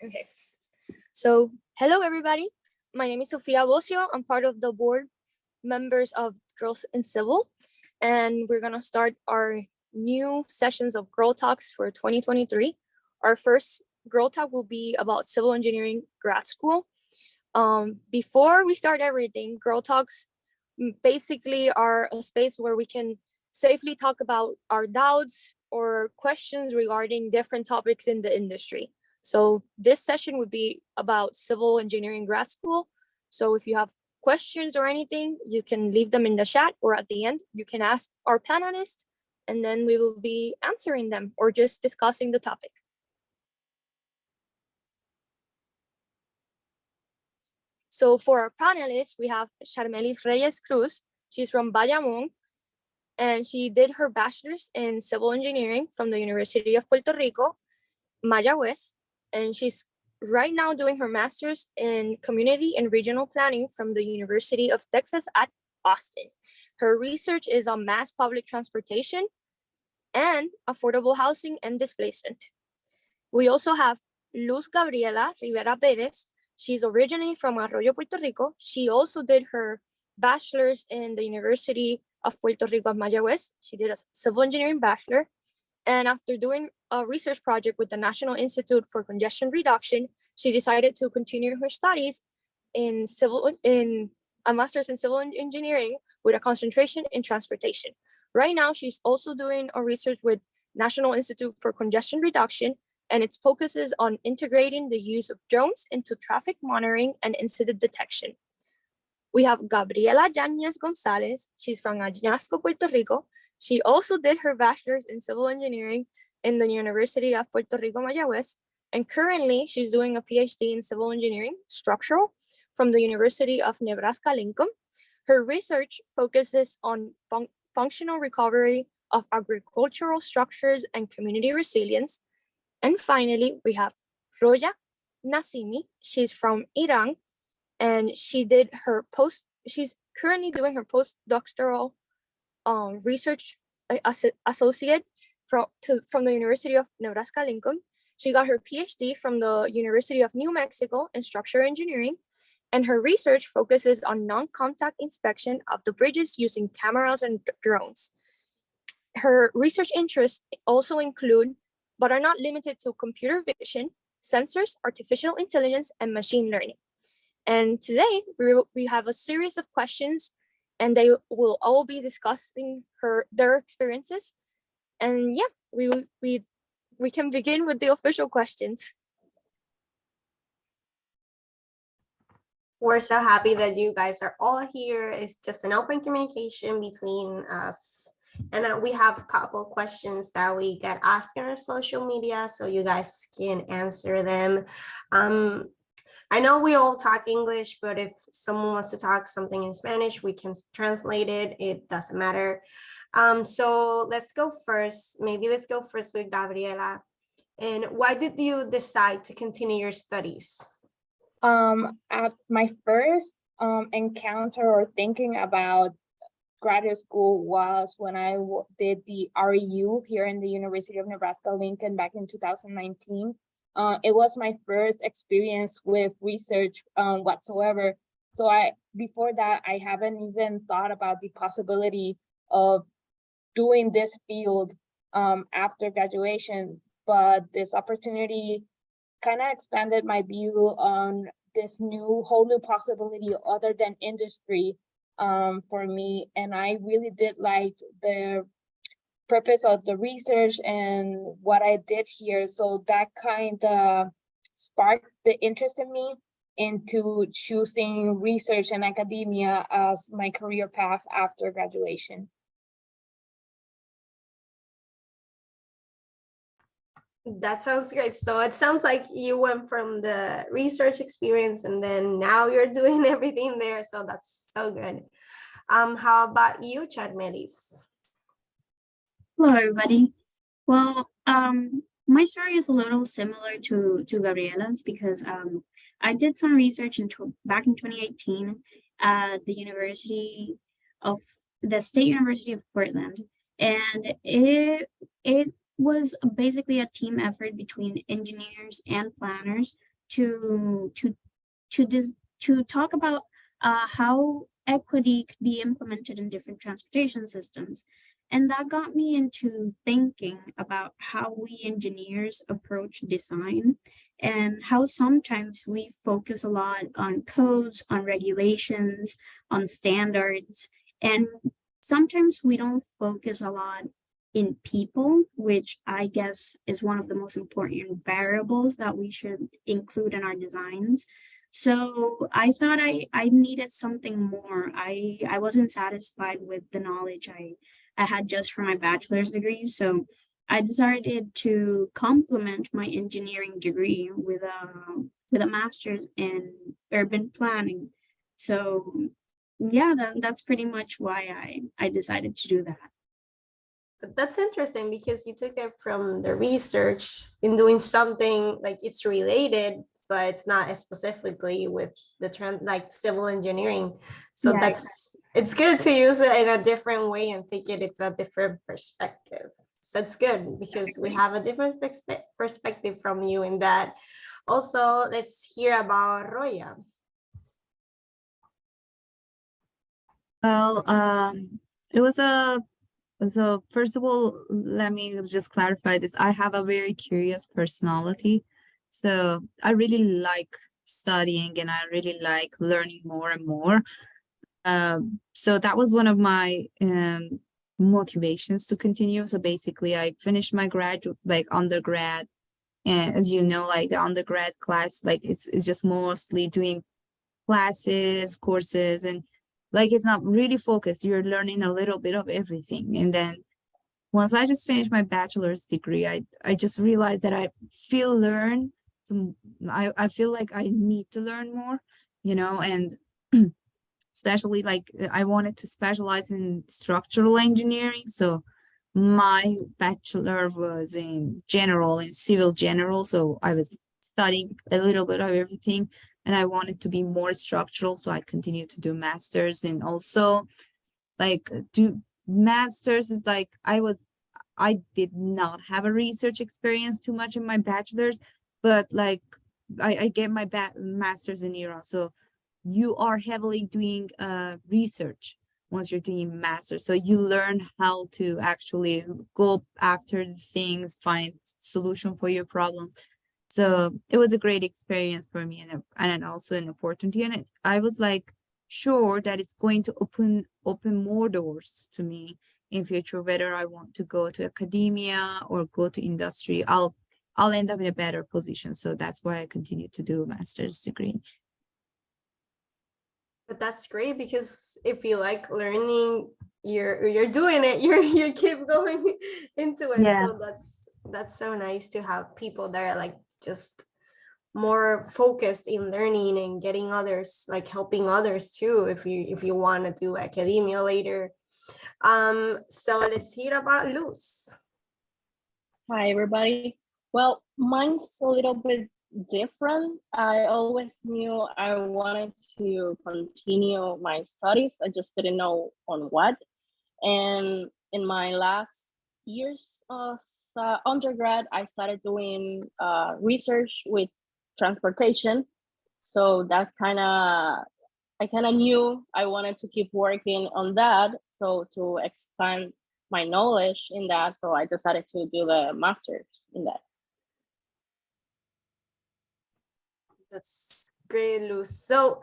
Okay. So, hello everybody. My name is Sofia Bocio. I'm part of the board members of Girls in Civil, and we're gonna start our new sessions of Girl Talks for 2023. Our first Girl Talk will be about civil engineering grad school. Before we start everything, Girl Talks basically are a space where we can safely talk about our doubts or questions regarding different topics in the industry. So this session would be about civil engineering grad school. So if you have questions or anything, you can leave them in the chat, or at the end, you can ask our panelists, and then we will be answering them or just discussing the topic. So for our panelists, we have Charmelis Reyes Cruz. She's from Bayamón, and she did her bachelor's in civil engineering from the University of Puerto Rico, Mayagüez, and she's right now doing her master's in community and regional planning from the University of Texas at Austin. Her research is on mass public transportation and affordable housing and displacement. We also have Luz Gabriela Rivera Perez. She's originally from Arroyo, Puerto Rico. She also did her bachelor's in the University of Puerto Rico at Mayagüez. She did a civil engineering bachelor. And after doing a research project with the National Institute for Congestion Reduction, she decided to continue her studies in a master's in civil engineering with a concentration in transportation. Right now, she's also doing a research with National Institute for Congestion Reduction, and it focuses on integrating the use of drones into traffic monitoring and incident detection. We have Gabriela Yañez Gonzalez. She's from Añasco, Puerto Rico. She also did her bachelor's in civil engineering in the University of Puerto Rico, Mayagüez, and currently she's doing a PhD in civil engineering structural from the University of Nebraska-Lincoln. Her research focuses on functional recovery of agricultural structures and community resilience. And finally, we have Roja Nasimi. She's from Iran, and she's currently doing her postdoctoral research associate from the University of Nebraska-Lincoln. She got her PhD from the University of New Mexico in structural engineering, and her research focuses on non-contact inspection of the bridges using cameras and drones. Her research interests also include, but are not limited to, computer vision, sensors, artificial intelligence, and machine learning. And today we have a series of questions, and they will all be discussing their experiences. And yeah, we can begin with the official questions. We're so happy that you guys are all here. It's just an open communication between us. And we have a couple questions that we get asked on our social media, so you guys can answer them. I know we all talk English, but if someone wants to talk something in Spanish, we can translate it. It doesn't matter. So let's go first. Maybe let's go first with Gabriela. And why did you decide to continue your studies? At my first encounter or thinking about graduate school was when I did the REU here in the University of Nebraska-Lincoln back in 2019. It was my first experience with research whatsoever. So before that, I haven't even thought about the possibility of doing this field after graduation. But this opportunity kind of expanded my view on this whole new possibility other than industry for me. And I really did like the purpose of the research and what I did here. So that kind of sparked the interest in me into choosing research and academia as my career path after graduation. That sounds great. So it sounds like you went from the research experience and then now you're doing everything there. So that's so good. How about you, Charmelis? Hello, everybody. Well, my story is a little similar to Gabriela's because I did some research back in 2018 at the State University of Portland, and it was basically a team effort between engineers and planners to talk about how equity could be implemented in different transportation systems. And that got me into thinking about how we engineers approach design and how sometimes we focus a lot on codes, on regulations, on standards, and sometimes we don't focus a lot in people, which I guess is one of the most important variables that we should include in our designs. So I thought I needed something more. I wasn't satisfied with the knowledge I had just from my bachelor's degree. So I decided to complement my engineering degree with a master's in urban planning. So yeah, that's pretty much why I decided to do that. But that's interesting because you took it from the research in doing something like it's related, but it's not as specifically with the trend like civil engineering. So Yeah, it's good to use it in a different way and think it with a different perspective. So it's good because we have a different perspective from you in that. Also, let's hear about Roya. Well, it was a so first of all, let me just clarify this. I have a very curious personality, so I really like studying and I really like learning more and more. So that was one of my motivations to continue. So basically, I finished my undergrad, and as you know, like the undergrad class, like it's just mostly doing classes, courses, and like it's not really focused. You're learning a little bit of everything. And then once I just finished my bachelor's degree, I just realized that I feel like I need to learn more, and especially like I wanted to specialize in structural engineering. So my bachelor was in civil general. So I was studying a little bit of everything and I wanted to be more structural. So I continued to do masters and also like do masters is like I did not have a research experience too much in my bachelor's, but like I get my master's in Iran. So you are heavily doing research once you're doing master. So you learn how to actually go after the things, find solution for your problems. So it was a great experience for me and also an opportunity. And I was like sure that it's going to open more doors to me in future, whether I want to go to academia or go to industry. I'll end up in a better position. So that's why I continue to do a master's degree. But that's great because if you like learning, you're doing it. You keep going into it. Yeah. So that's so nice to have people that are like just more focused in learning and getting others, like helping others too. If you want to do academia later. So let's hear about Luz. Hi, everybody. Well, mine's a little bit different. I always knew I wanted to continue my studies. I just didn't know on what. And in my last years of undergrad, I started doing research with transportation. So that I kind of knew I wanted to keep working on that. So to expand my knowledge in that, so I decided to do the master's in that. That's great, Luz. So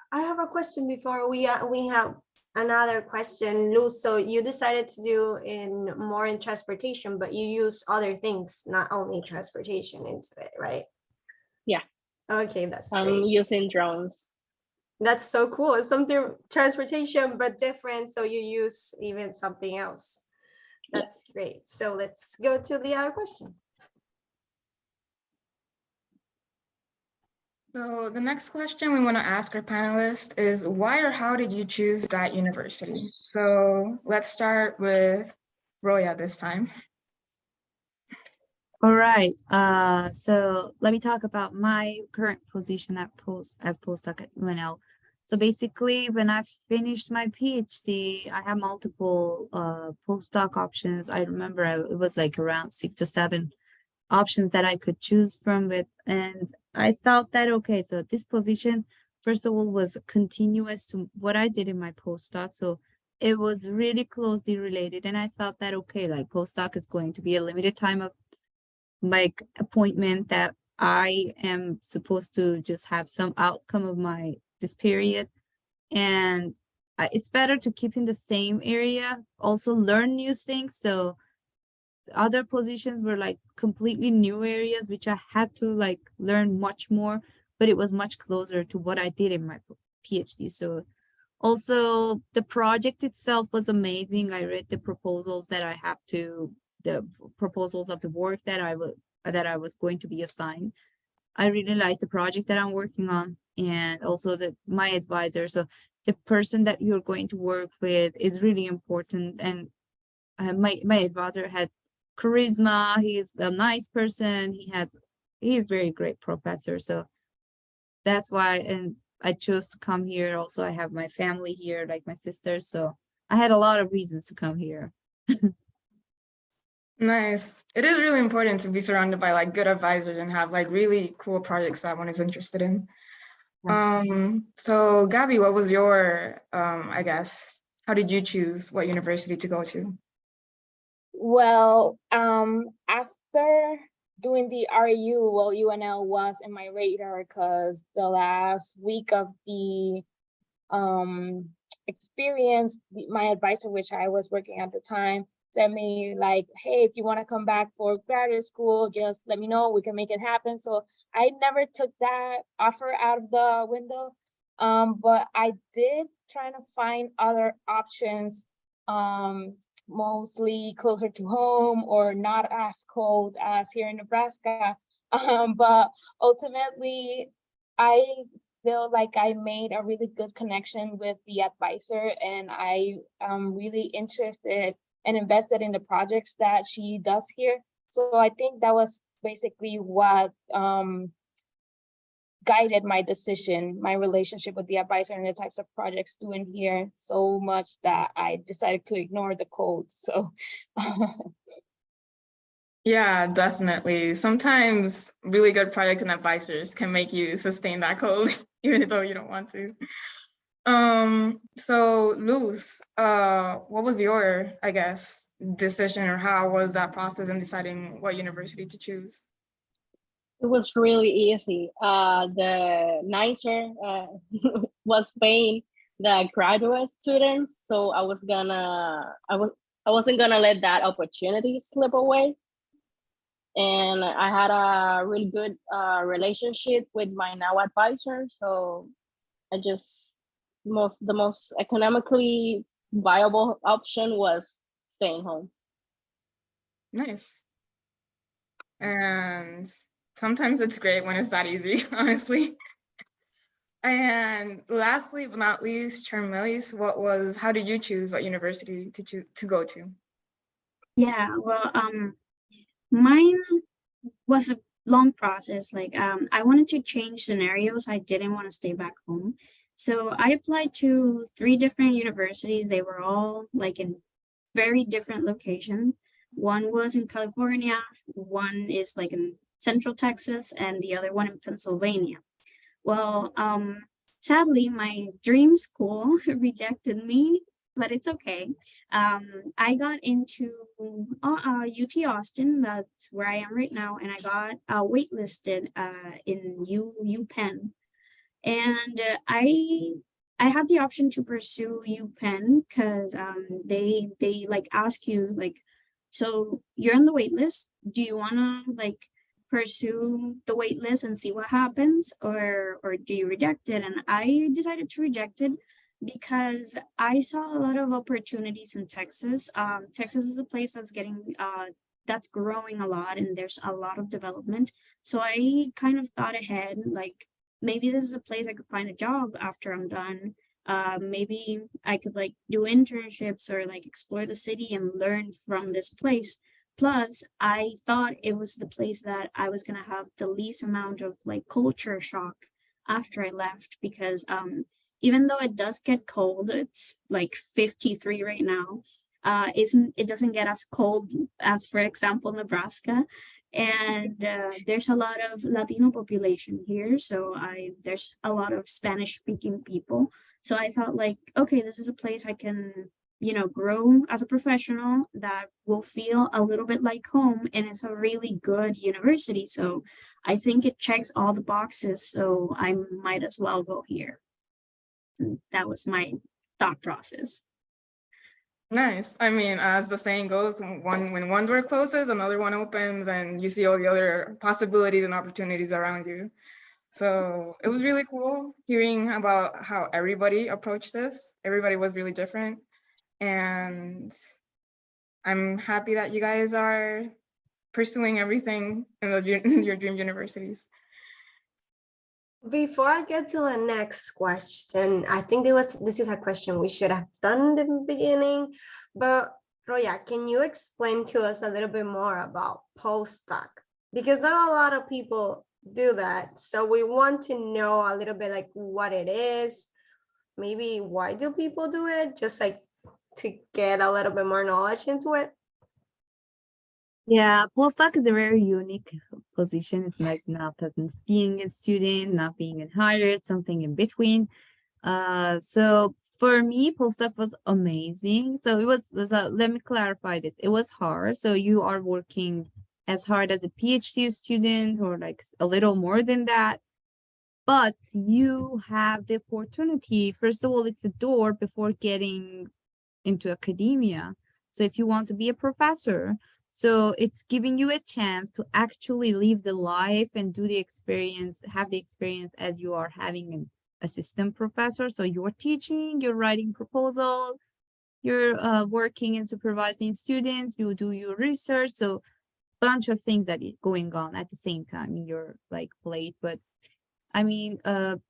I have a question before we have another question, Luz. So you decided to do more in transportation, but you use other things, not only transportation into it, right? Yeah. Okay, that's I'm great. using drones. That's so cool. It's something transportation, but different. So you use even something else. That's great. So let's go to the other question. So the next question we want to ask our panelists is why or how did you choose that university? So let's start with Roya this time. All right. So let me talk about my current position as postdoc at UNL. So basically, when I finished my PhD, I had multiple postdoc options. I remember it was like around 6 to 7 options that I could choose from with, and I thought that, okay, so this position, first of all, was continuous to what I did in my postdoc. So it was really closely related. And I thought that, okay, like postdoc is going to be a limited time of like appointment that I am supposed to just have some outcome of this period. And it's better to keep in the same area, also learn new things. So other positions were like completely new areas, which I had to like learn much more, but it was much closer to what I did in my PhD. So also the project itself was amazing. I read the proposals that the proposals of the work that I was going to be assigned. I really like the project that I'm working on, and also my advisor. So the person that you're going to work with is really important. And my advisor had charisma. He's a nice person. He's very great professor. So that's why, and I chose to come here. Also, I have my family here, like my sister. So I had a lot of reasons to come here. Nice. It is really important to be surrounded by like good advisors and have like really cool projects that one is interested in. So Gabby, what was your, I guess, how did you choose what university to go to? Well, after doing the RU, well, UNL was in my radar because the last week of the experience, my advisor, which I was working at the time, sent me like, hey, if you want to come back for graduate school, just let me know, we can make it happen. So I never took that offer out of the window, but I did try to find other options, mostly closer to home or not as cold as here in Nebraska. But ultimately, I feel like I made a really good connection with the advisor, and I am really interested and invested in the projects that she does here. So I think that was basically what guided my decision, my relationship with the advisor and the types of projects doing here so much that I decided to ignore the cold. So yeah, definitely. Sometimes really good projects and advisors can make you sustain that cold, even though you don't want to. So Luz, what was your, I guess, decision, or how was that process in deciding what university to choose? It was really easy. The NICER was paying the graduate students, so I wasn't gonna let that opportunity slip away. And I had a really good relationship with my now advisor, so I just the most economically viable option was staying home. Nice. And sometimes it's great when it's that easy, honestly. And lastly but not least, Charmelis, how did you choose what university to go to? Yeah, well, mine was a long process. Like, I wanted to change scenarios. I didn't want to stay back home. So I applied to 3 different universities. They were all like in very different locations. One was in California, one is like in Central Texas, and the other one in Pennsylvania. Well, sadly, my dream school rejected me, but it's okay. I got into UT Austin, that's where I am right now, and I got waitlisted in UPenn. And I had the option to pursue UPenn because they like ask you like, so you're on the wait list. Do you wanna like pursue the wait list and see what happens, or do you reject it? And I decided to reject it because I saw a lot of opportunities in Texas. Texas is a place that's growing a lot, and there's a lot of development. So I kind of thought ahead, like maybe this is a place I could find a job after I'm done. Maybe I could like do internships or like explore the city and learn from this place. Plus, I thought it was the place that I was gonna have the least amount of like culture shock after I left, because even though it does get cold, it's like 53 right now. It doesn't get as cold as, for example, Nebraska. And there's a lot of Latino population here, so there's a lot of Spanish speaking people. So I thought like, okay, this is a place I can, you know, grow as a professional that will feel a little bit like home, and it's a really good university. So I think it checks all the boxes, so I might as well go here. And that was my thought process. Nice. I mean, as the saying goes, when one door closes, another one opens, and you see all the other possibilities and opportunities around you. So it was really cool hearing about how everybody approached this. Everybody was really different. And I'm happy that you guys are pursuing everything in your dream universities. Before I get to the next question, I think this is a question we should have done in the beginning, but Roya, can you explain to us a little bit more about postdoc? Because not a lot of people do that. So we want to know a little bit like what it is, maybe why do people do it, just like to get a little bit more knowledge into it. Yeah, postdoc is a very unique position. It's like not being a student, not being hired, something in between. So for me, postdoc was amazing. So let me clarify this. It was hard. So you are working as hard as a PhD student or like a little more than that. But you have the opportunity. First of all, it's a door before getting into academia. So if you want to be a professor, so it's giving you a chance to actually live the life and do the experience, have the experience as you are having an assistant professor. So you're teaching, you're writing proposal, you're working and supervising students, you do your research. So bunch of things that is going on at the same time in your like plate. But I mean,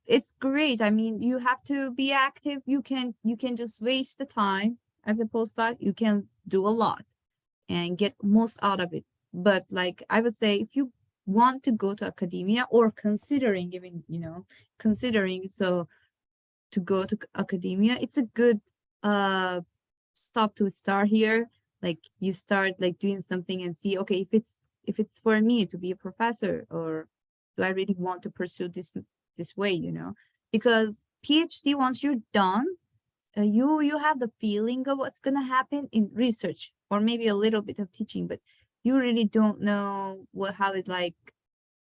it's great. I mean, you have to be active. You can just waste the time as a postdoc. You can do a lot and get most out of it. But like I would say, if you want to go to academia or considering even, you know, considering so to go to academia, it's a good stop to start here. Like you start like doing something and see, okay, if it's for me to be a professor, or do I really want to pursue this way, you know? Because PhD, once you're done, you have the feeling of what's gonna happen in research, or maybe a little bit of teaching, but you really don't know how it's like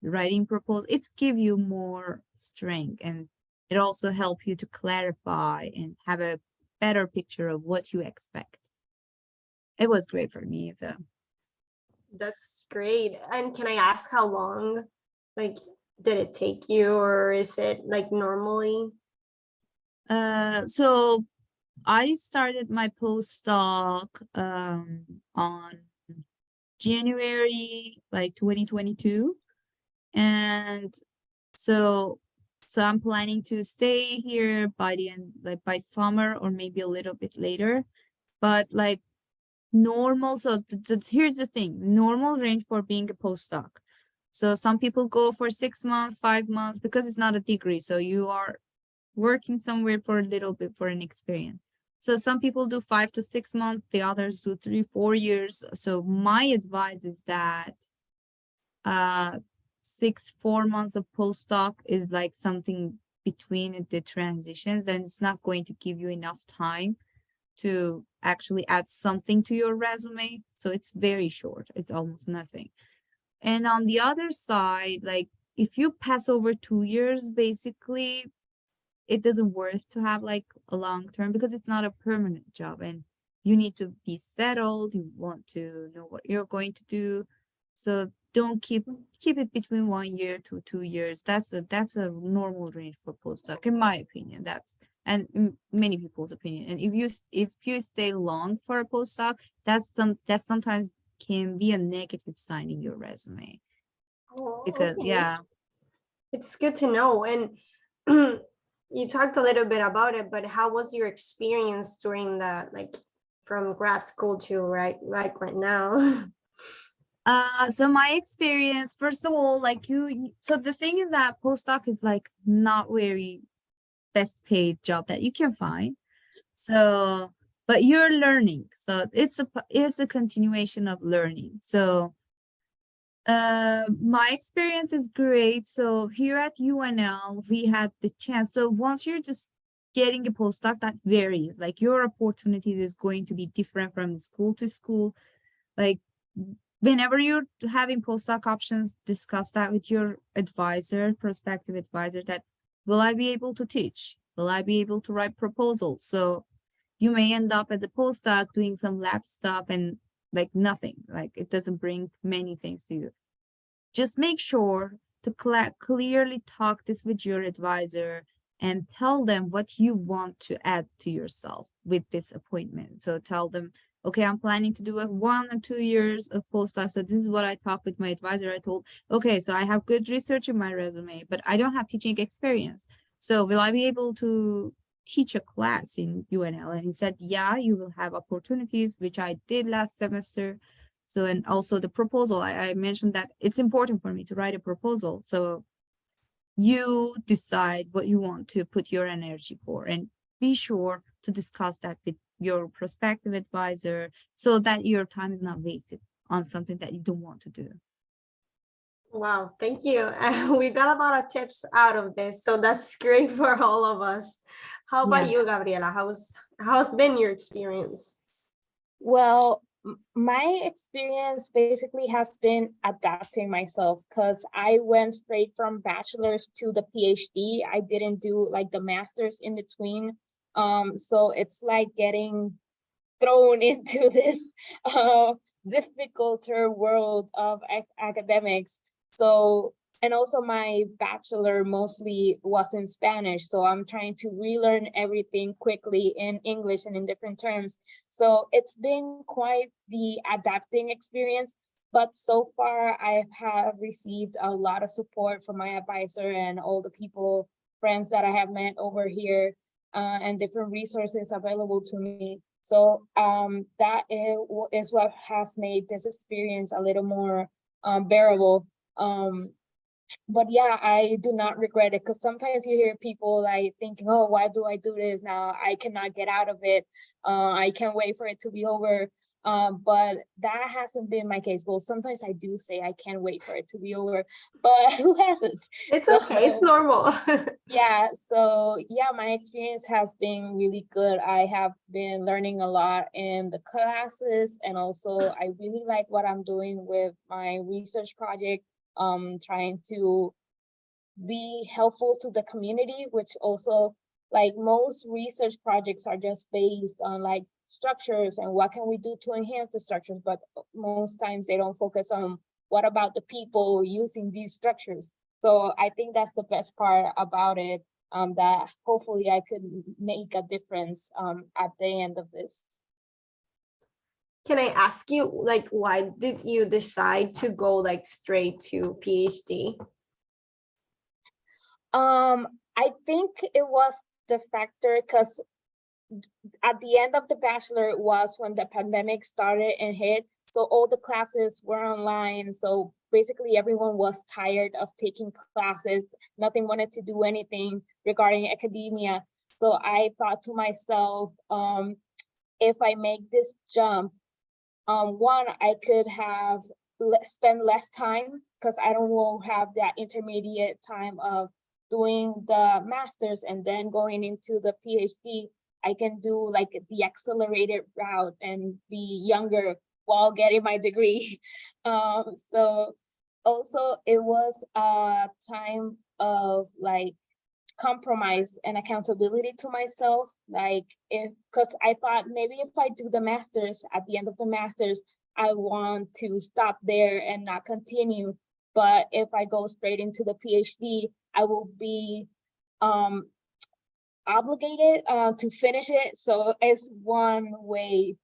writing proposal. It's give you more strength, and it also help you to clarify and have a better picture of what you expect. It was great for me. So That's great. And can I ask how long, like, did it take you, or is it like normally? So I started my postdoc on January like 2022, and so I'm planning to stay here by the end, like by summer or maybe a little bit later. But like normal, so here's the thing, normal range for being a postdoc. So some people go for 6 months, 5 months, because it's not a degree. So you are working somewhere for a little bit for an experience. So some people do 5 to 6 months, the others do 3, 4 years. So my advice is that 4 months of postdoc is like something between the transitions, and it's not going to give you enough time to actually add something to your resume. So it's very short, it's almost nothing. And on the other side, like if you pass over 2 years, basically it doesn't worth to have like a long term, because it's not a permanent job and you need to be settled. You want to know what you're going to do. So don't keep it between 1 year to 2 years. That's a normal range for postdoc, in my opinion. That's and many people's opinion. And if you stay long for a postdoc, that sometimes can be a negative sign in your resume. Oh, Because okay. yeah, It's good to know. And you talked a little bit about it, but how was your experience during that, like from grad school to right now? so my experience, first of all, like so the thing is that postdoc is like not very best paid job that you can find. So, but you're learning. So it's a continuation of learning. So My experience is great. So here at UNL, we had the chance. So once you're just getting a postdoc, that varies. Like your opportunities is going to be different from school to school. Like whenever you're having postdoc options, discuss that with your advisor, prospective advisor, that will I be able to teach? Will I be able to write proposals? So you may end up as a postdoc doing some lab stuff and like nothing, like it doesn't bring many things to you. Just make sure to clearly talk this with your advisor and tell them what you want to add to yourself with this appointment. So tell them, okay, I'm planning to do a 1 or 2 years of postdoc. So this is what I talked with my advisor. I told, okay, so I have good research in my resume, but I don't have teaching experience. So will I be able to teach a class in UNL? And he said, yeah, you will have opportunities, which I did last semester. So, and also the proposal, I mentioned that it's important for me to write a proposal. So you decide what you want to put your energy for, and be sure to discuss that with your prospective advisor so that your time is not wasted on something that you don't want to do. Wow, thank you. We got a lot of tips out of this, so that's great for all of us. How about you, Gabriela? How's been your experience? Well, my experience basically has been adapting myself, because I went straight from bachelor's to the PhD. I didn't do like the master's in between. So it's like getting thrown into this difficulter world of academics. So, and also my bachelor mostly was in Spanish, so I'm trying to relearn everything quickly in English and in different terms. So it's been quite the adapting experience, but so far I have received a lot of support from my advisor and all the people, friends that I have met over here, and different resources available to me. So that is what has made this experience a little more bearable. But yeah, I do not regret it, because sometimes you hear people like thinking, oh, why do I do this now? I cannot get out of it. I can't wait for it to be over. But that hasn't been my case. Well, sometimes I do say I can't wait for it to be over, but who hasn't? It's okay, it's normal. Yeah, so yeah, my experience has been really good. I have been learning a lot in the classes, and also I really like what I'm doing with my research project, trying to be helpful to the community, which also, like, most research projects are just based on like structures and what can we do to enhance the structures, but most times they don't focus on what about the people using these structures. So I think that's the best part about it, that hopefully I could make a difference at the end of this. Can I ask you, like, why did you decide to go like straight to PhD? I think it was the factor, because at the end of the bachelor was when the pandemic started and hit. So all the classes were online. So basically everyone was tired of taking classes. Nothing wanted to do anything regarding academia. So I thought to myself, if I make this jump, one, I could have spend less time, because I don't want to have that intermediate time of doing the master's and then going into the PhD. I can do like the accelerated route and be younger while getting my degree. So also it was a time of like compromise and accountability to myself. Like, because I thought maybe if I do the master's, at the end of the master's, I want to stop there and not continue. But if I go straight into the PhD, I will be obligated to finish it. So it's one way,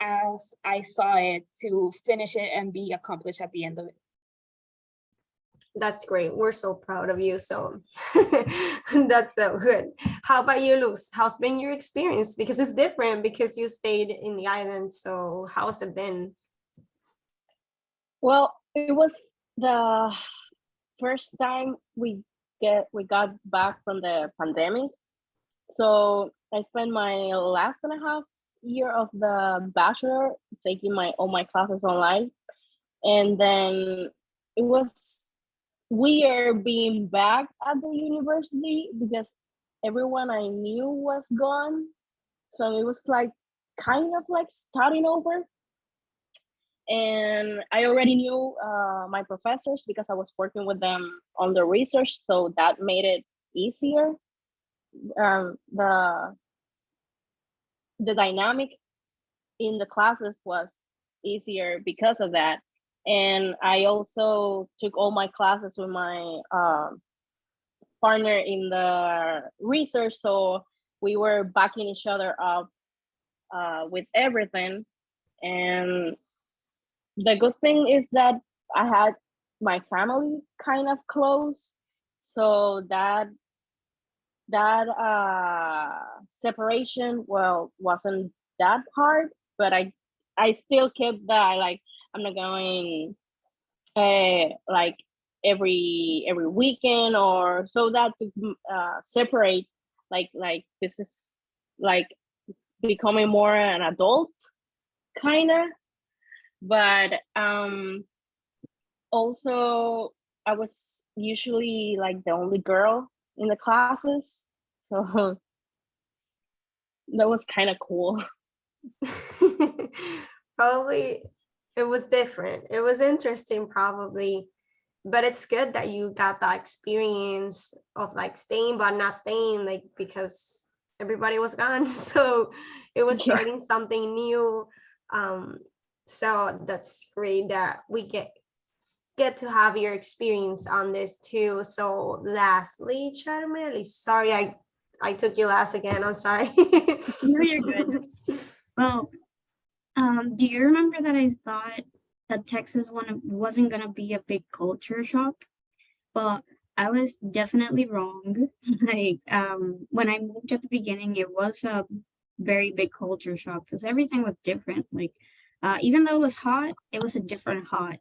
as I saw it, to finish it and be accomplished at the end of it. That's great. We're so proud of you. So that's so good. How about you, Luz? How's been your experience? Because it's different because you stayed in the island. So how's it been? Well, it was the first time we got back from the pandemic. So I spent my last and a half year of the bachelor taking all my classes online. And then it was weird being back at the university because everyone I knew was gone. So it was like kind of like starting over. And I already knew my professors because I was working with them on the research, so that made it easier. Um, the the dynamic in the classes was easier because of that. And I also took all my classes with my partner in the research, so we were backing each other up with everything. And the good thing is that I had my family kind of close, so that separation, well, wasn't that hard, but I still kept that, like, I'm not going like every weekend or so, that to separate, like this is like becoming more an adult kind of. But also I was usually like the only girl in the classes, so that was kind of cool. Probably it was different. It was interesting, probably, but it's good that you got that experience of like staying but not staying, like, because everybody was gone. So it was Yeah. starting something new. So that's great that we get to have your experience on this too. So lastly, Charmely, sorry I took you last again. I'm sorry. No, you're good. Well, do you remember that I thought that Texas wasn't gonna be a big culture shock? Well, I was definitely wrong. Like, when I moved at the beginning, it was a very big culture shock because everything was different. Like, even though it was hot, it was a different hot.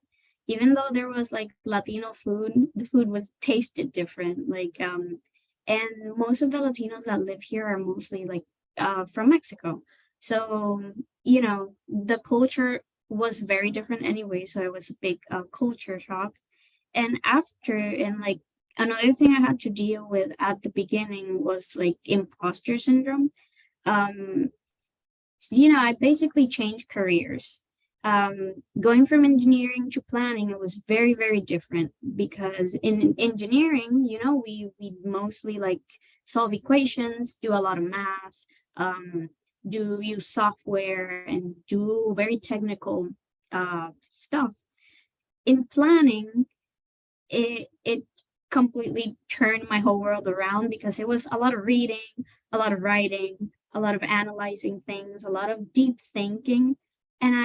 Even though there was like Latino food, the food was tasted different. Like, and most of the Latinos that live here are mostly like from Mexico. So, you know, the culture was very different anyway. So it was a big culture shock. And after, and like another thing I had to deal with at the beginning was like imposter syndrome. Um, you know, I basically changed careers. Going from engineering to planning, it was very, very different because in engineering, you know, we mostly like solve equations, do a lot of math, do use software and do very technical stuff. In planning, it completely turned my whole world around because it was a lot of reading, a lot of writing, a lot of analyzing things, a lot of deep thinking. And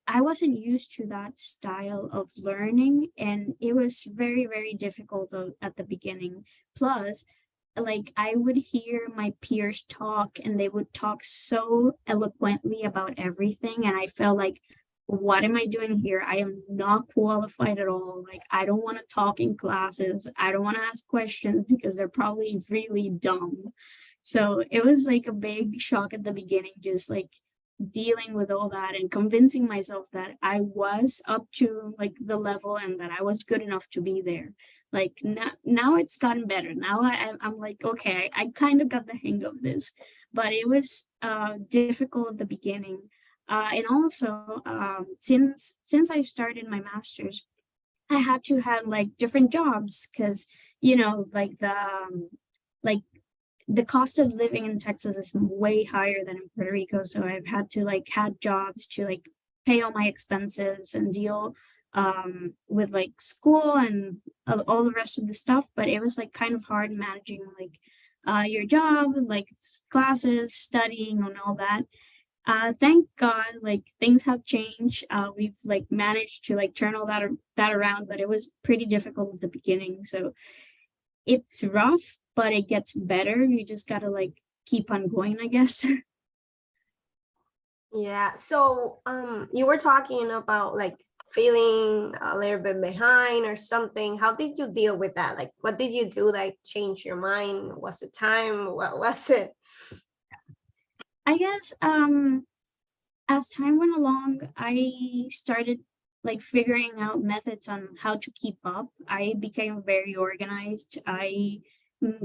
I wasn't used to that style of learning, and it was very, very difficult at the beginning. Plus, like I would hear my peers talk and they would talk so eloquently about everything, and I felt like, what am I doing here? I am not qualified at all. Like, I don't want to talk in classes. I don't want to ask questions because they're probably really dumb. So it was like a big shock at the beginning, just like dealing with all that and convincing myself that I was up to like the level and that I was good enough to be there. Like now it's gotten better. Now I'm like, okay, I kind of got the hang of this, but it was difficult at the beginning. And also, since I started my master's, I had to have like different jobs because, you know, like the cost of living in Texas is way higher than in Puerto Rico. So I've had to like had jobs to like pay all my expenses and deal with like school and all the rest of the stuff. But it was like kind of hard managing like your job, like classes, studying, and all that. Thank God, like things have changed. We've like managed to like turn all that around, but it was pretty difficult at the beginning. So it's rough, but it gets better. You just gotta like keep on going, I guess. Yeah. So you were talking about like feeling a little bit behind or something. How did you deal with that? Like, what did you do? Like, change your mind? Was it time? What was it? I guess as time went along, I started like figuring out methods on how to keep up. I became very organized. I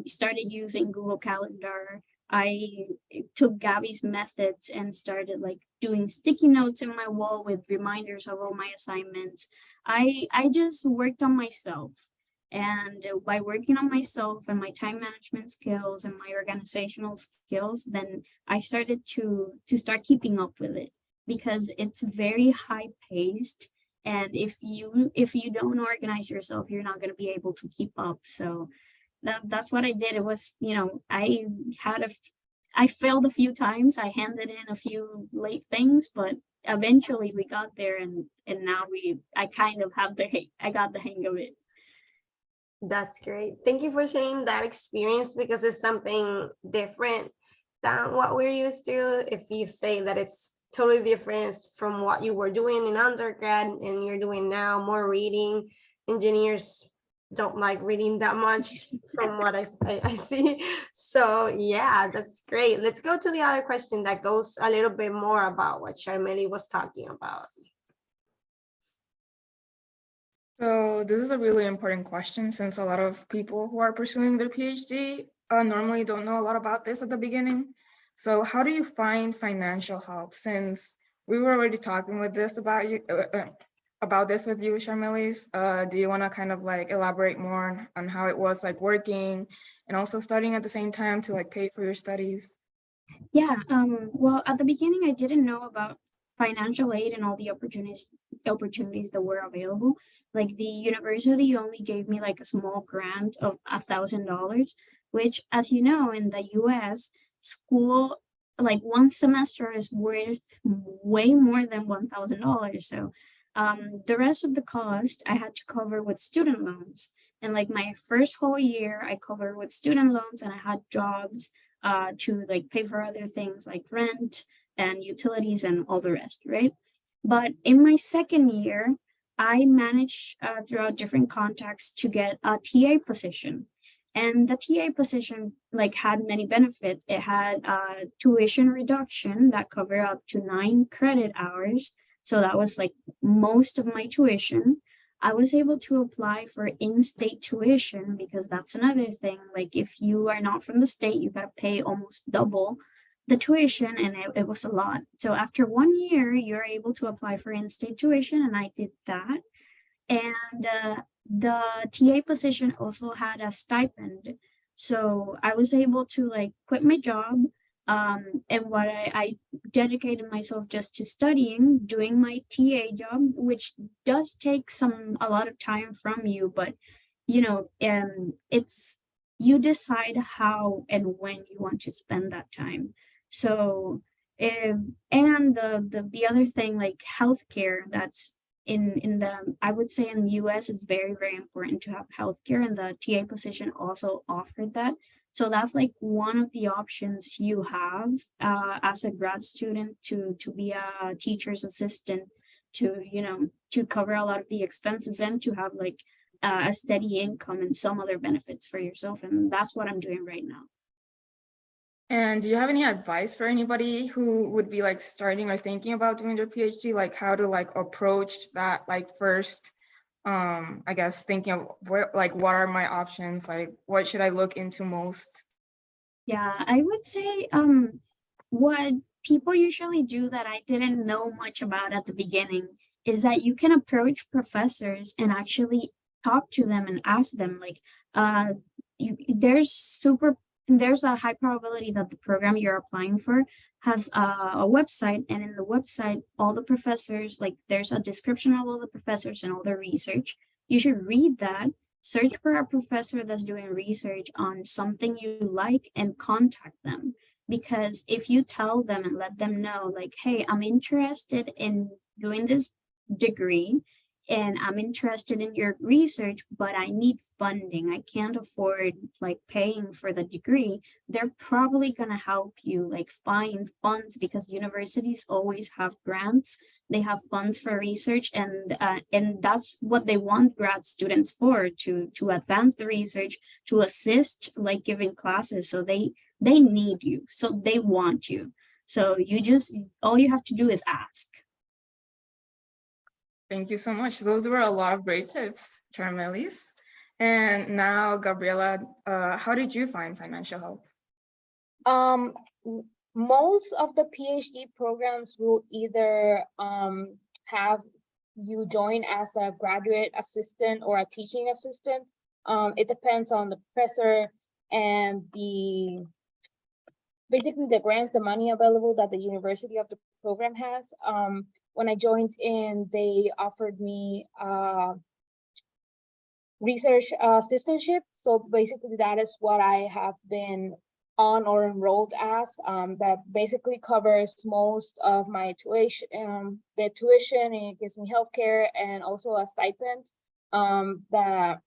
started using Google Calendar. I took Gabby's methods and started like doing sticky notes in my wall with reminders of all my assignments. I just worked on myself. And by working on myself and my time management skills and my organizational skills, then I started to start keeping up with it, because it's very high paced. And if you don't organize yourself, you're not going to be able to keep up. So that's what I did. It was, I failed a few times. I handed in a few late things, but eventually we got there, and now I kind of I got the hang of it. That's great. Thank you for sharing that experience, because it's something different than what we're used to. If you say that it's totally different from what you were doing in undergrad and you're doing now, more reading. Engineers don't like reading that much from what I see. So yeah, that's great. Let's go to the other question that goes a little bit more about what Sharmeli was talking about. So this is a really important question, since a lot of people who are pursuing their PhD normally don't know a lot about this at the beginning. So how do you find financial help? Since we were already talking with this about you, about this with you, Sharmelis, do you want to kind of like elaborate more on how it was like working and also studying at the same time to like pay for your studies? Yeah, well, at the beginning, I didn't know about financial aid and all the opportunities that were available. Like the university only gave me like a small grant of $1,000, which, as you know, in the US, school, like one semester is worth way more than $1,000. So the rest of the cost I had to cover with student loans. And like my first whole year, I covered with student loans, and I had jobs to like pay for other things like rent and utilities and all the rest, right? But in my second year, I managed throughout different contacts to get a TA position. And the TA position like had many benefits. It had tuition reduction that covered up to 9 credit hours. So that was like most of my tuition. I was able to apply for in-state tuition, because that's another thing. Like if you are not from the state, you gotta pay almost double the tuition, and it was a lot. So after 1 year, you're able to apply for in-state tuition, and I did that. And the TA position also had a stipend. So I was able to like quit my job. And what I dedicated myself just to studying, doing my TA job, which does take a lot of time from you, but it's, you decide how and when you want to spend that time. So, and the other thing, like healthcare, that's in the, I would say in the US is very, very important to have healthcare, and the TA position also offered that. So that's like one of the options you have as a grad student to be a teacher's assistant, to cover a lot of the expenses and to have like a steady income and some other benefits for yourself. And that's what I'm doing right now. And do you have any advice for anybody who would be like starting or thinking about doing their PhD, like how to like approach that like first, I guess thinking of what are my options, like what should I look into most? Yeah, I would say what people usually do that I didn't know much about at the beginning is that you can approach professors and actually talk to them and ask them like there's a high probability that the program you're applying for has a website, and in the website all the professors, like there's a description of all the professors and all their research. You should read that, search for a professor that's doing research on something you like, and contact them. Because if you tell them and let them know like, hey, I'm interested in doing this degree and I'm interested in your research, but I need funding, I can't afford like paying for the degree, they're probably going to help you like find funds, because universities always have grants, they have funds for research, and that's what they want grad students for, to advance the research, to assist like giving classes. So they need you, so they want you. So all you have to do is ask. Thank you so much. Those were a lot of great tips, Charmelis. And now, Gabriela, how did you find financial help? Most of the PhD programs will either have you join as a graduate assistant or a teaching assistant. It depends on the professor and basically the grants, the money available that the university of the program has. When I joined in, they offered me research assistantship. So basically that is what I have been on or enrolled as. That basically covers most of my tuition, the tuition, and it gives me healthcare and also a stipend. That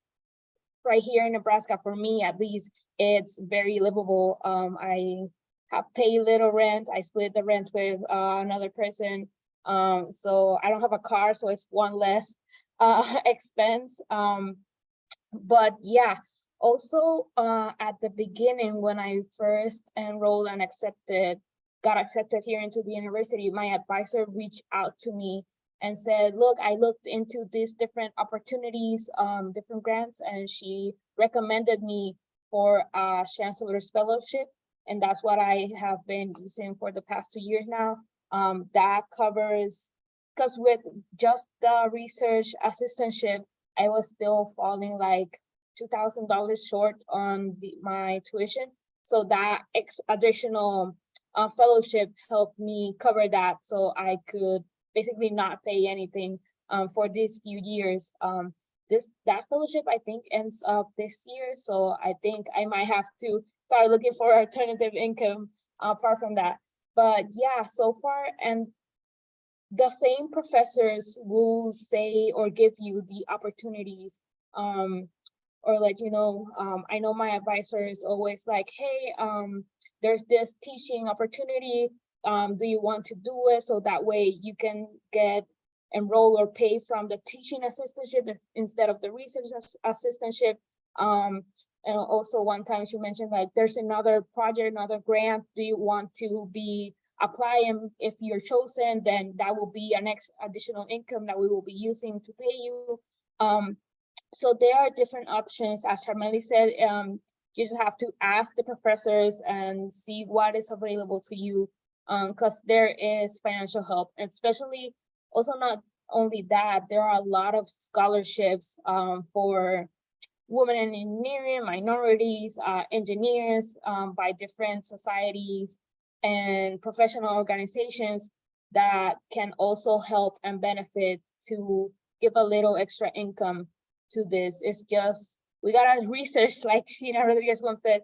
right here in Nebraska, for me at least, it's very livable. I have pay little rent. I split the rent with another person. So I don't have a car, so it's one less expense. But yeah, also at the beginning when I first enrolled and got accepted here into the university, my advisor reached out to me and said, look, I looked into these different opportunities, different grants, and she recommended me for a chancellor's fellowship. And that's what I have been using for the past 2 years now. That covers, because with just the research assistantship, I was still falling like $2,000 short on my tuition. So that additional fellowship helped me cover that, so I could basically not pay anything for these few years. That fellowship I think ends up this year, so I think I might have to start looking for alternative income apart from that. But yeah, so far, and the same professors will say or give you the opportunities, or let you know. I know my advisor is always like, hey, there's this teaching opportunity. Do you want to do it? So that way you can enroll or pay from the teaching assistantship instead of the research assistantship. And also one time she mentioned like, there's another project, another grant. Do you want to apply, and if you're chosen, then that will be an additional income that we will be using to pay you. So there are different options. As Charmeli said, you just have to ask the professors and see what is available to you, because there is financial help, and especially also not only that, there are a lot of scholarships for women in engineering, minorities, engineers, by different societies and professional organizations that can also help and benefit to give a little extra income to this. It's just, we gotta research, like Sheena Rodriguez once said,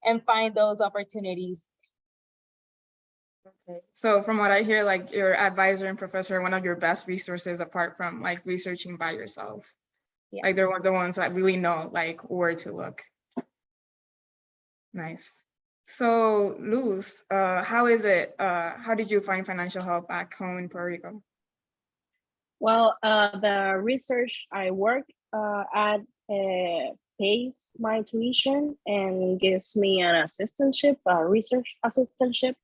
and find those opportunities. Okay. So from what I hear, like your advisor and professor are one of your best resources apart from like researching by yourself. Yeah. Like they're the ones that really know like where to look. Nice. So Luz, how is it? How did you find financial help back home in Puerto Rico? Well, the research I work at pays my tuition and gives me an assistantship, a research assistantship.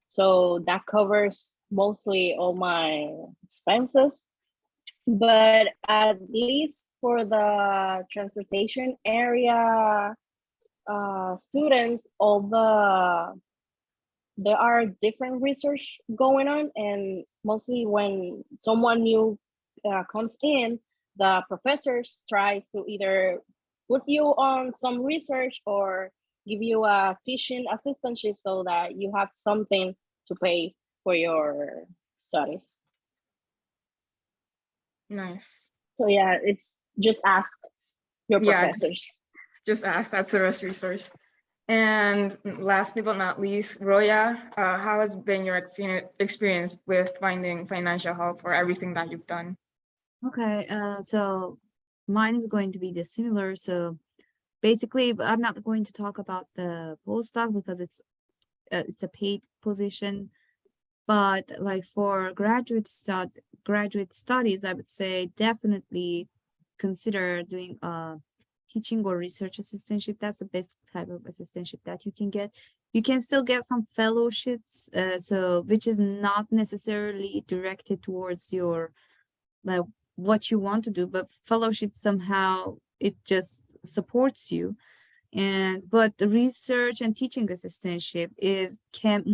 So that covers mostly all my expenses. But at least for the transportation area students, there are different research going on, and mostly when someone new comes in, the professors tries to either put you on some research or give you a teaching assistantship so that you have something to pay for your studies. Nice. So yeah, it's just ask your professors. Just ask, that's the best resource. And lastly but not least, Roya, how has been your experience with finding financial help for everything that you've done? Okay, so mine is going to be similar. So basically, I'm not going to talk about the postdoc because it's a paid position. But like for graduate studies, I would say definitely consider doing teaching or research assistantship. That's the best type of assistantship that you can get. You can still get some fellowships, so which is not necessarily directed towards your like what you want to do, but fellowship somehow it just supports you. And but the research and teaching assistantship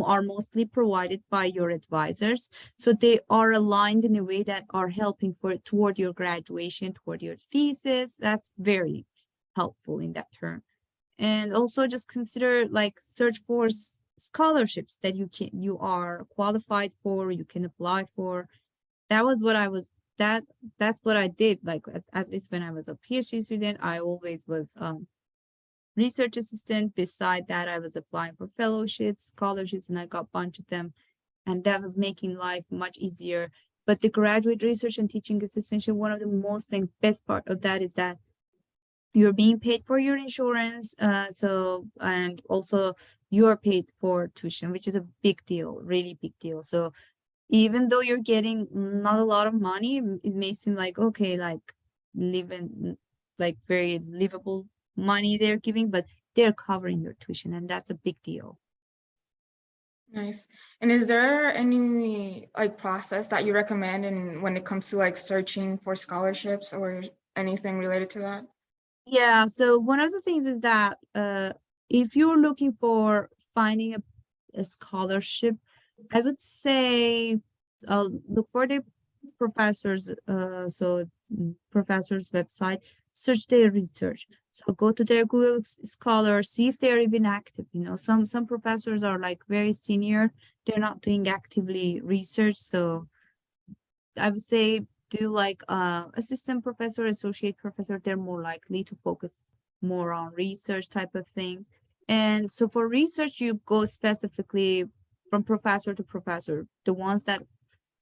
are mostly provided by your advisors, so they are aligned in a way that are helping toward your graduation, toward your thesis. That's very helpful in that term. And also just consider like search for scholarships that you are qualified for, you can apply for. That was what I was that's what I did, like at least when I was a PhD student. I always was research assistant. Beside that, I was applying for fellowships, scholarships, and I got a bunch of them. And that was making life much easier. But the graduate research and teaching assistantship, one of the most best part of that is that you're being paid for your insurance. And also you're paid for tuition, which is a big deal, really big deal. So even though you're getting not a lot of money, it may seem like, okay, like living like very livable money they're giving, but they're covering your tuition, and that's a big deal. Nice. And is there any like process that you recommend in when it comes to like searching for scholarships or anything related to that? Yeah, so one of the things is that if you're looking for finding a scholarship, I would say look for the professors, professors' website, search their research. So go to their Google Scholar, see if they're even active. You know, some professors are like very senior, they're not doing actively research. So I would say do like assistant professor, associate professor, they're more likely to focus more on research type of things. And so for research, you go specifically from professor to professor, the ones that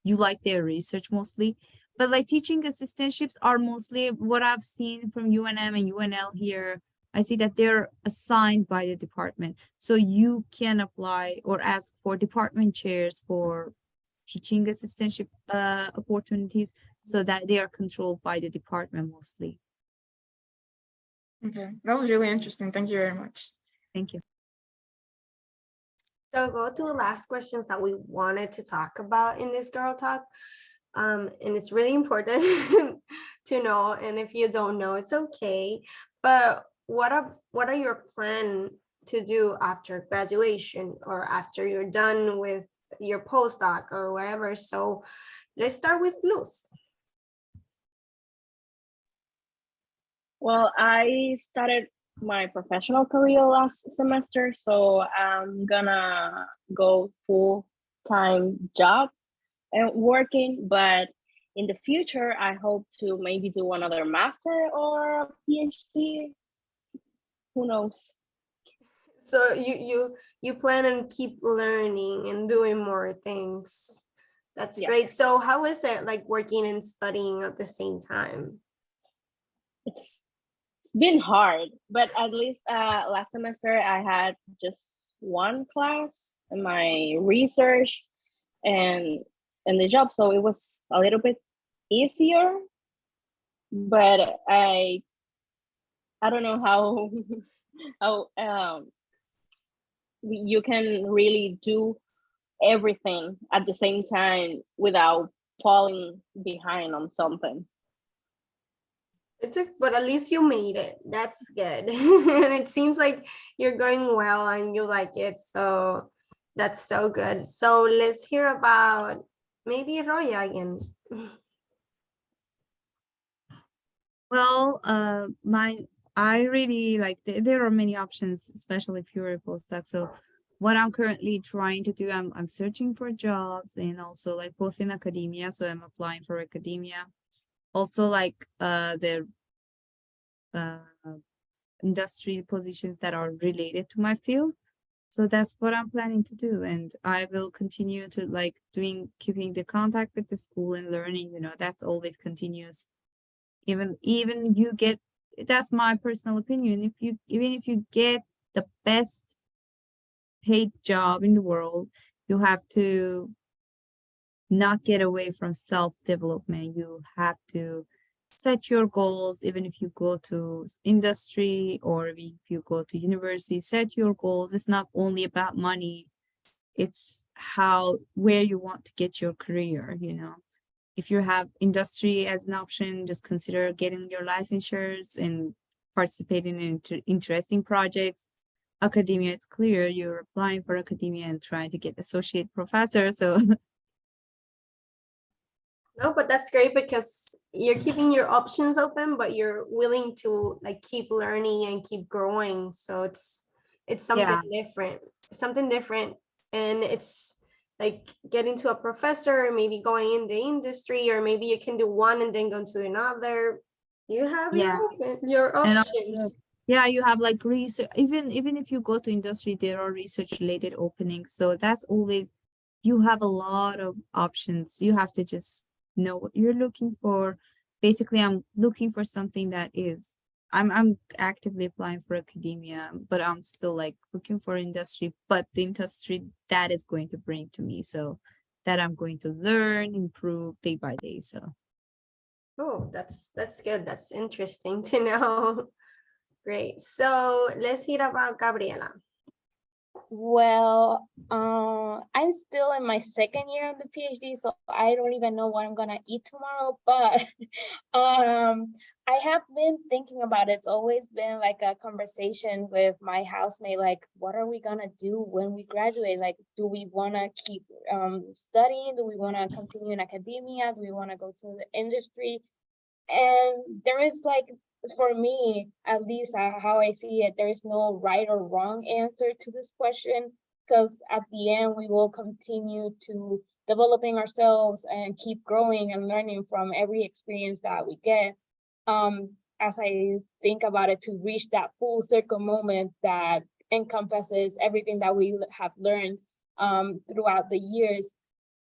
you like their research mostly. But like teaching assistantships are mostly what I've seen from UNM and UNL here. I see that they're assigned by the department. So you can apply or ask for department chairs for teaching assistantship opportunities, so that they are controlled by the department mostly. Okay, that was really interesting. Thank you very much. Thank you. So go to the last questions that we wanted to talk about in this girl talk. And it's really important to know. And if you don't know, it's okay. But what are your plans to do after graduation or after you're done with your postdoc or whatever? So let's start with Luz. Well, I started my professional career last semester, so I'm gonna go full-time job and working, but in the future, I hope to maybe do another master or a PhD. Who knows? So you plan on keep learning and doing more things. That's great. So how is it like working and studying at the same time? It's been hard, but at least last semester I had just one class in my research and the job, so it was a little bit easier. But I don't know how how you can really do everything at the same time without falling behind on something. But at least you made it. That's good. And it seems like you're going well and you like it. So that's so good. So let's hear about maybe Roya again. Well, I really like, there are many options, especially if you're a postdoc. So what I'm currently trying to do, I'm searching for jobs, and also like both in academia. So I'm applying for academia. Also like the industry positions that are related to my field. So that's what I'm planning to do. And I will continue to like keeping the contact with the school and learning, you know, that's always continuous. Even you get, that's my personal opinion. Even if you get the best paid job in the world, you have to not get away from self-development. You have to set your goals. Even if you go to industry or if you go to university, set your goals. It's not only about money, it's where you want to get your career, you know. if you have industry as an option, just consider getting your licensures and participating in interesting projects. Academia, it's clear you're applying for academia and trying to get associate professor. So No, but that's great because you're keeping your options open, but you're willing to like keep learning and keep growing. So it's something different, something different. And it's like getting to a professor, maybe going in the industry, or maybe you can do one and then go to another. You have your and options. also, yeah, you have like research, even if you go to industry, there are research related openings. So that's always, you have a lot of options. You have to just know what you're looking for. Basically, I'm looking for something that is, I'm actively applying for academia, but I'm still like looking for industry, but the industry that is going to bring to me, so that I'm going to learn, improve day by day. So Oh, that's good. That's interesting to know. Great. So let's hear about Gabriela. Well, I'm still in my second year of the PhD, so I don't even know what I'm gonna eat tomorrow. But I have been thinking about it. It's always been like a conversation with my housemate, like, what are we gonna do when we graduate? Like, do we wanna keep studying? Do we wanna continue in academia? Do we wanna go to the industry? And there is like, for me, at least how I see it, there is no right or wrong answer to this question, because at the end, we will continue to developing ourselves and keep growing and learning from every experience that we get. As I think about it, to reach that full circle moment that encompasses everything that we have learned throughout the years.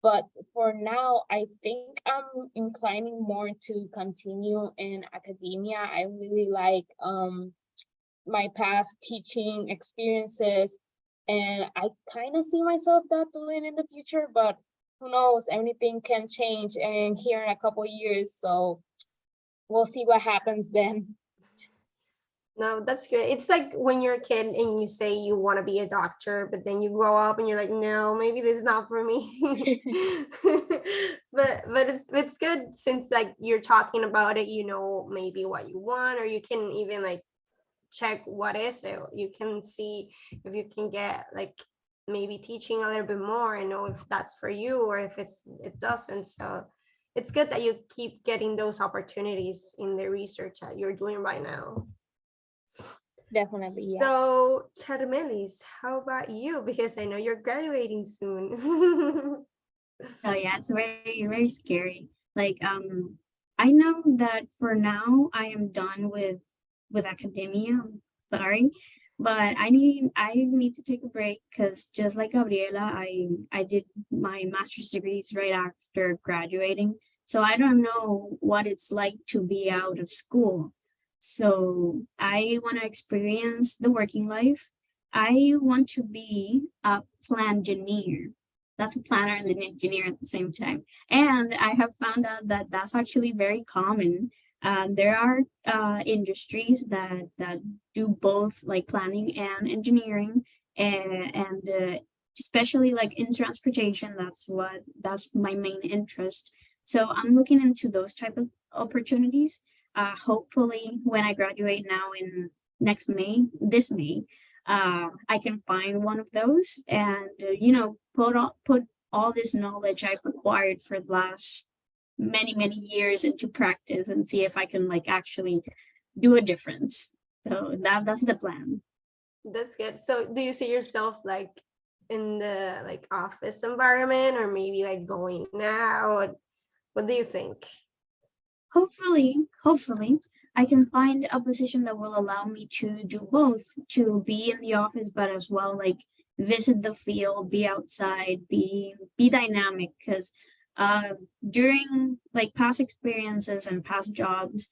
But for now, I think I'm inclining more to continue in academia. I really like my past teaching experiences, and I kind of see myself that doing in the future, but who knows, anything can change and here in a couple years, so we'll see what happens then. No, that's good. It's like when you're a kid and you say you want to be a doctor, but then you grow up and you're like, no, maybe this is not for me. but it's good since like you're talking about it, you know, maybe what you want, or you can even like check what is it. You can see if you can get like maybe teaching a little bit more and know if that's for you or if it doesn't. So it's good that you keep getting those opportunities in the research that you're doing right now. Definitely, yeah. So, Charmelis, how about you? Because I know you're graduating soon. Oh yeah, it's very, very scary. Like, I know that for now I am done with academia. Sorry, but I need to take a break because just like Gabriela, I did my master's degrees right after graduating. So I don't know what it's like to be out of school. So I want to experience the working life. I want to be a plant engineer. That's a planner and an engineer at the same time. And I have found out that that's actually very common. There are industries that do both like planning and engineering, and especially like in transportation, that's my main interest. So I'm looking into those type of opportunities. Hopefully when I graduate now in this May, I can find one of those and, put all this knowledge I've acquired for the last many years into practice and see if I can like actually do a difference. So that's the plan. That's good. So do you see yourself like in the like office environment or maybe like going out? What do you think? Hopefully, I can find a position that will allow me to do both, to be in the office, but as well like visit the field, be outside, be dynamic. Because during like past experiences and past jobs,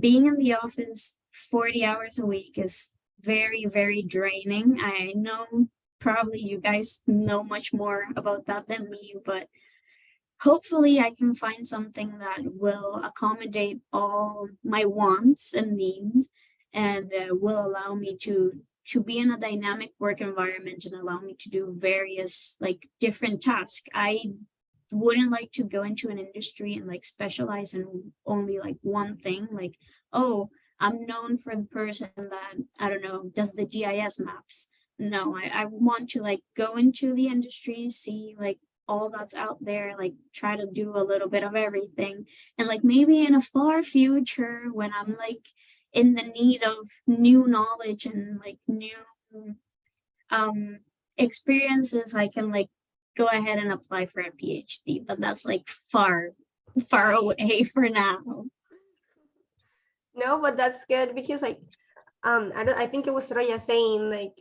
being in the office 40 hours a week is very, very draining. I know probably you guys know much more about that than me, but hopefully I can find something that will accommodate all my wants and needs and will allow me to be in a dynamic work environment and allow me to do various like different tasks. wouldn't like to go into an industry and like specialize in only like one thing, like, oh, I'm known for the person that, I don't know, does the GIS maps. No, I want to like go into the industry, see like all that's out there, like try to do a little bit of everything. And like maybe in a far future when I'm like in the need of new knowledge and like new experiences, I can like go ahead and apply for a PhD, but that's like far away for now. No, but that's good because like I think it was Raya saying like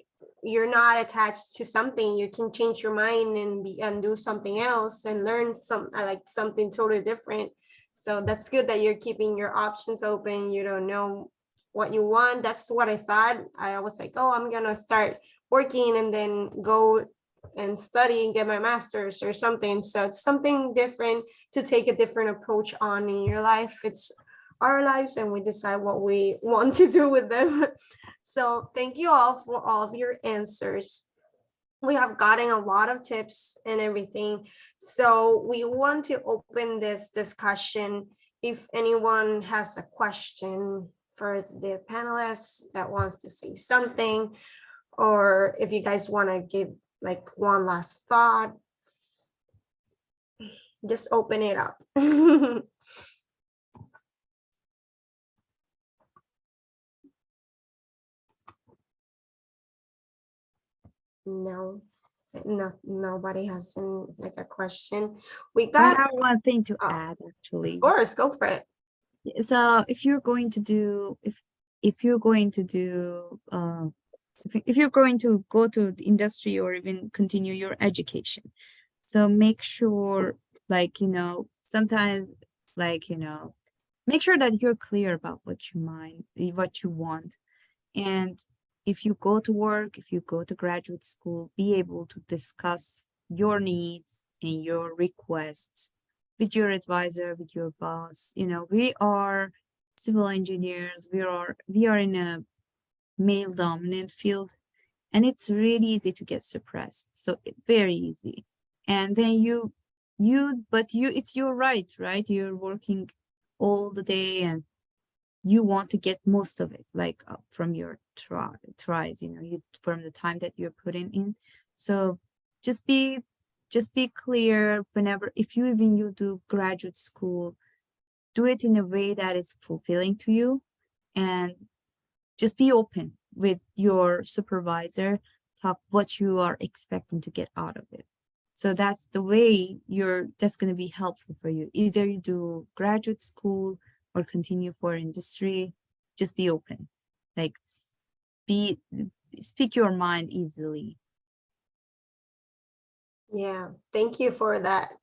you're not attached to something. You can change your mind and do something else and learn like something totally different. So that's good that you're keeping your options open. You don't know what you want. That's what I thought. I was like, oh, I'm gonna start working and then go and study and get my master's or something. So it's something different to take a different approach on in your life. It's our lives and we decide what we want to do with them. So thank you all for all of your answers. We have gotten a lot of tips and everything. So we want to open this discussion. If anyone has a question for the panelists that wants to say something, or if you guys want to give like one last thought, just open it up. No, nobody has like a question. We I got, have one thing to Oh, add actually. of course, go for it. So if you're going to do if you're going to do if you're going to go to the industry or even continue your education, so make sure like sometimes like make sure that you're clear about what you want. And if you go to work, if you go to graduate school, be able to discuss your needs and your requests with your advisor, with your boss. We are civil engineers. We are in a male dominant field, and it's really easy to get suppressed. So very easy. And then it's your right? You're working all the day and you want to get most of it, like from your tries, from the time that you're putting in. So just be clear if you do graduate school, do it in a way that is fulfilling to you, and just be open with your supervisor, talk what you are expecting to get out of it. So that's the way that's going to be helpful for you. Either you do graduate school or continue for industry, just be open. Like speak your mind easily. Yeah, thank you for that.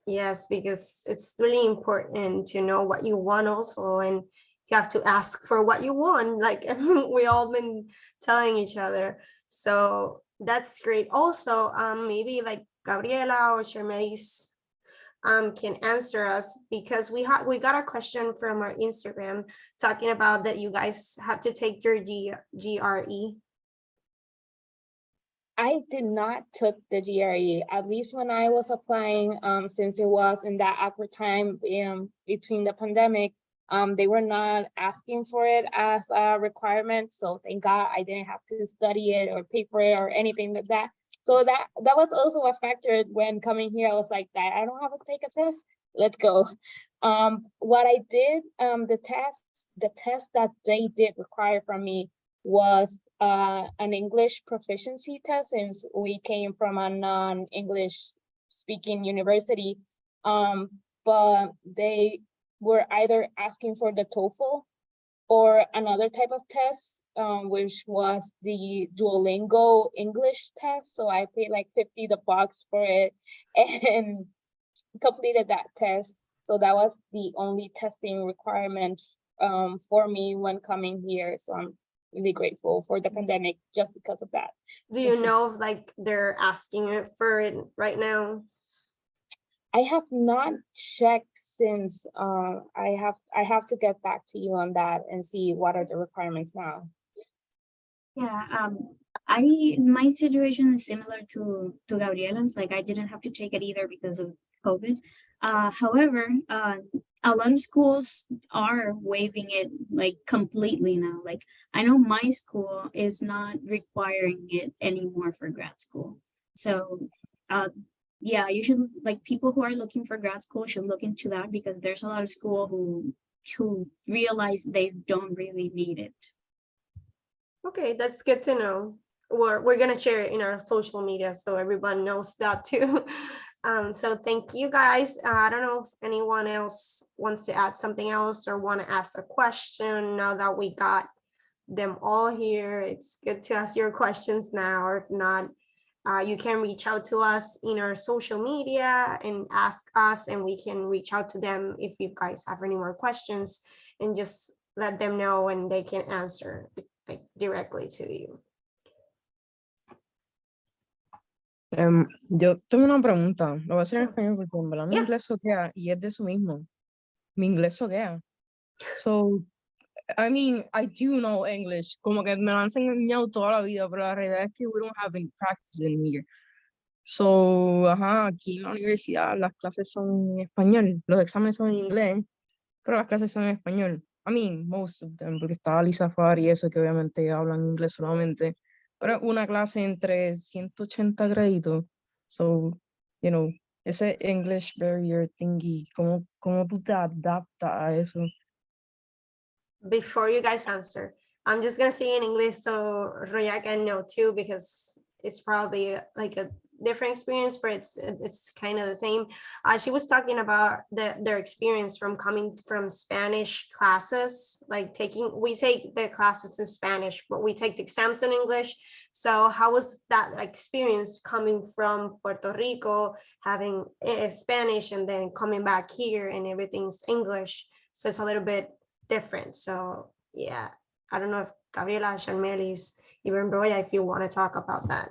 Yes, because it's really important to know what you want also, and you have to ask for what you want, like we all been telling each other. So that's great. Also, maybe like Gabriela or Shermelis can answer us, because we got a question from our Instagram talking about that you guys have to take your GRE. I did not took the GRE, at least when I was applying, since it was in that awkward time between the pandemic. They were not asking for it as a requirement, so thank God I didn't have to study it or pay for it or anything like that. So that was also a factor when coming here. I was like, that I don't have to take a test. Let's go. What I did, the test that they did require from me was an English proficiency test, since we came from a non-English speaking university. But they were either asking for the TOEFL or another type of test, which was the Duolingo English test. So I paid like $50 for it and completed that test. So that was the only testing requirement for me when coming here. So I'm really grateful for the pandemic just because of that. Do you know if like they're asking it for it right now? I have not checked since I have to get back to you on that and see what are the requirements now. Yeah, my situation is similar to Gabriela's. Like I didn't have to take it either because of COVID. However, a lot of schools are waiving it like completely now. Like I know my school is not requiring it anymore for grad school. So uh, yeah, you should like people who are looking for grad school should look into that because there's a lot of school who realize they don't really need it. Okay, that's good to know. We're gonna share it in our social media so everyone knows that too. So thank you guys. I don't know if anyone else wants to add something else or want to ask a question now that we got them all here. It's good to ask your questions now, or if not, you can reach out to us in our social media and ask us, and we can reach out to them if you guys have any more questions and just let them know and they can answer like directly to you. Yo tengo una pregunta, lo voy a hacer en español porque en verdad mi Yeah. inglés soquea y es de eso mismo. Mi inglés soquea. So, I mean, I do know English, como que me lo han enseñado toda la vida, pero la realidad es que we don't have any practice in here. So, ajá, aquí en la universidad las clases son en español, los exámenes son en inglés, pero las clases son en español. I mean, most of them, porque está Lisa Farr y eso, que obviamente hablan inglés solamente, pero es una clase entre 180 créditos. So, you know, ese English barrier thingy, ¿cómo tú te adaptas a eso? Before you guys answer, I'm just gonna say in English so Roya can know too, because it's probably like a different experience, but it's kind of the same. She was talking about their experience from coming from Spanish classes, like we take the classes in Spanish, but we take the exams in English. So how was that experience coming from Puerto Rico, having Spanish, and then coming back here and everything's English? So it's a little bit different. So yeah, I don't know if Gabriela, Sharmelis, even Roya, if you want to talk about that.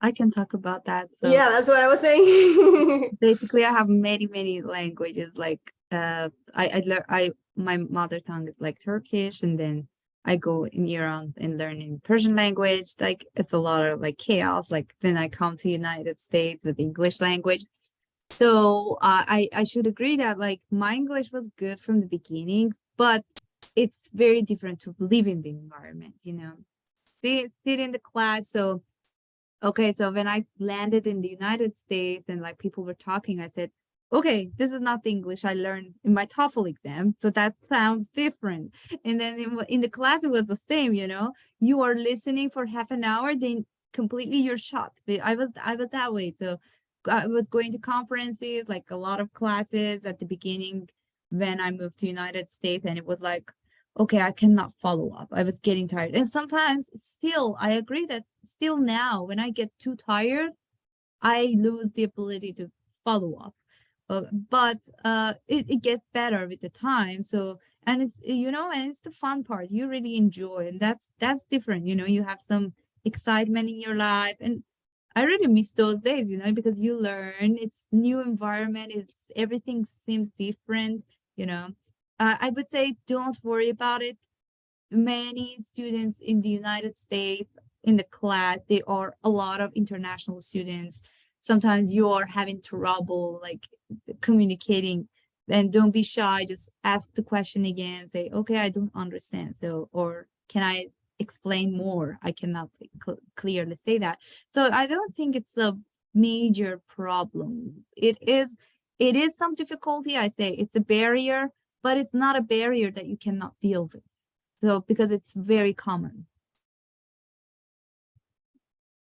I can talk about that. So yeah, that's what I was saying. basically, I have many languages. Like my mother tongue is like Turkish, and then I go in Iran and learning Persian language. Like it's a lot of like chaos. Like then I come to United States with English language. So I should agree that like my English was good from the beginning, but it's very different to live in the environment, you know, sit in the class. So, okay, so when I landed in the United States and like people were talking, I said, okay, this is not the English I learned in my TOEFL exam. So that sounds different. And then in the class, it was the same, you know, you are listening for half an hour, then completely you're shocked. But I was that way. So I was going to conferences, like a lot of classes at the beginning when I moved to United States, and it was like, okay, I cannot follow up. I was getting tired. And sometimes still, I agree that still now, when I get too tired, I lose the ability to follow up. But it gets better with the time. So, and it's, you know, and it's the fun part. You really enjoy, and that's different. You know, you have some excitement in your life, and I really miss those days, you know, because you learn, it's new environment, everything seems different, you know. I would say don't worry about it. Many students in the United States in the class, there are a lot of international students. Sometimes you are having trouble like communicating, then don't be shy, just ask the question again, say, okay, I don't understand. So, or can I explain more? I cannot clearly say that. So I don't think it's a major problem. It is some difficulty. I say it's a barrier, but it's not a barrier that you cannot deal with. So because it's very common.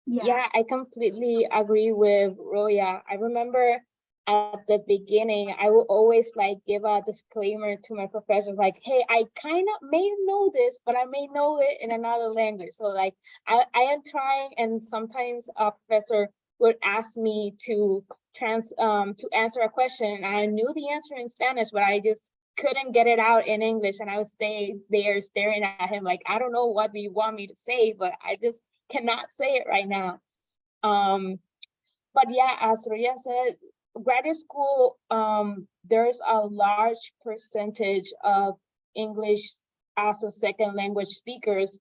Yeah, I completely agree with Roya. I remember at the beginning, I will always like give a disclaimer to my professors, like, hey, I kind of may know this, but I may know it in another language. So like, I am trying, and sometimes a professor would ask me to answer a question, and I knew the answer in Spanish, but I just couldn't get it out in English, and I would stay there staring at him like, I don't know what do you want me to say, but I just cannot say it right now. But yeah, as Roya said, graduate school, there's a large percentage of English as a second language speakers.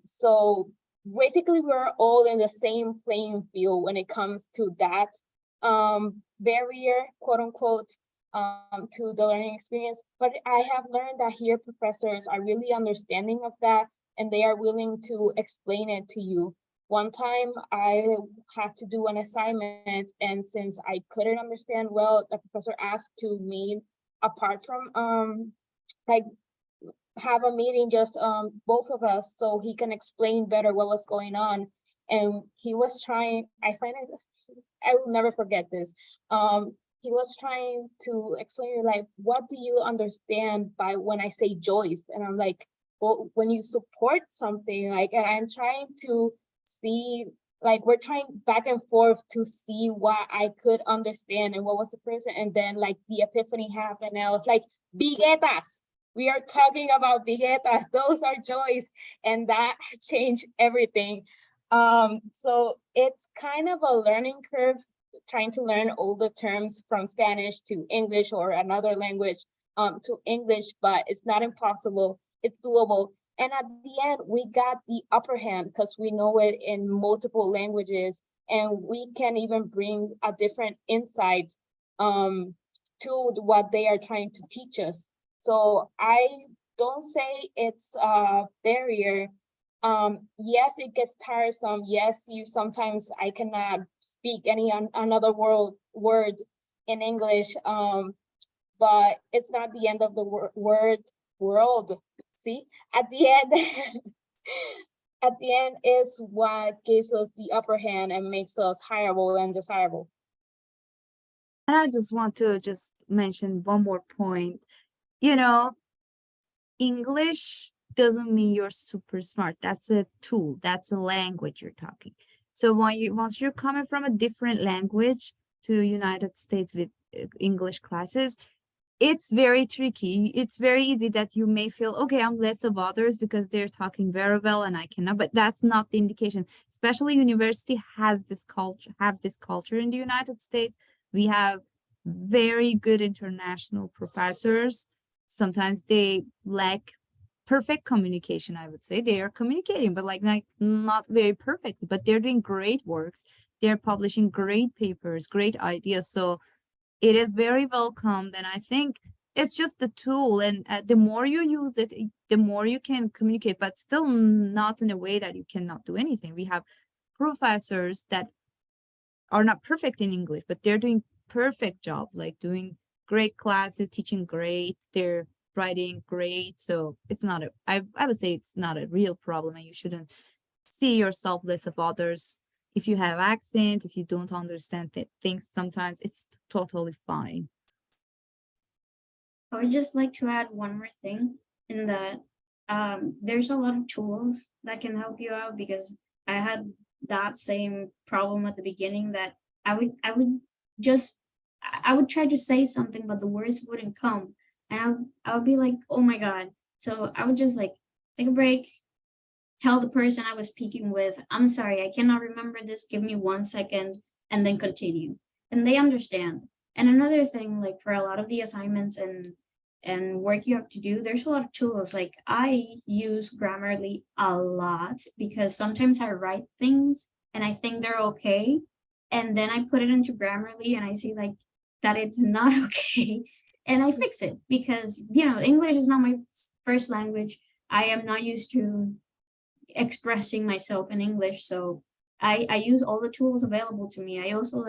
So basically we're all in the same playing field when it comes to that. barrier, quote unquote, to the learning experience. But I have learned that here professors are really understanding of that, and they are willing to explain it to you. One time I had to do an assignment, and since I couldn't understand well, the professor asked to meet apart from like have a meeting, just both of us, so he can explain better what was going on. And he was trying, I find it, I will never forget this. He was trying to explain like, what do you understand by when I say joist? And I'm like, well, when you support something, like, and I'm trying to see, like, we're trying back and forth to see what I could understand and what was the person. And then like the epiphany happened, and I was like, biguetas. We are talking about biguetas. Those are joys, and that changed everything. So it's kind of a learning curve, trying to learn all the terms from Spanish to English or another language to English, but it's not impossible. It's doable. And at the end, we got the upper hand because we know it in multiple languages, and we can even bring a different insight to what they are trying to teach us. So I don't say it's a barrier. Yes, it gets tiresome. Yes, I cannot speak another word in English. But it's not the end of the world. See, at the end, at the end is what gives us the upper hand and makes us hireable and desirable. And I just want to mention one more point. You know, English doesn't mean you're super smart. That's a tool. That's a language you're talking. So once you're coming from a different language to United States with English classes, it's very tricky. It's very easy that you may feel, okay, I'm less of others because they're talking very well and I cannot, but that's not the indication. Especially university has this culture in the United States. We have very good international professors. Sometimes they lack perfect communication, I would say. They are communicating, but like not very perfectly, but they're doing great works. They're publishing great papers, great ideas. So it is very welcomed. And I think it's just a tool. And the more you use it, the more you can communicate, but still not in a way that you cannot do anything. We have professors that are not perfect in English, but they're doing perfect jobs, like doing great classes, teaching great, they're writing great. So it's not I would say it's not a real problem, and you shouldn't see yourself less of others. If you have accent, if you don't understand things, sometimes it's totally fine. I would just like to add one more thing in that there's a lot of tools that can help you out, because I had that same problem at the beginning, that I would try to say something, but the words wouldn't come. And I would be like, oh my God. So I would just like take a break, tell the person I was speaking with, I'm sorry, I cannot remember this, give me 1 second, and then continue. And they understand. And another thing, like for a lot of the assignments and work you have to do, there's a lot of tools. Like I use Grammarly a lot because sometimes I write things and I think they're okay. And then I put it into Grammarly and I see like that it's not okay. And I fix it because, English is not my first language. I am not used to expressing myself in English. So I use all the tools available to me. I also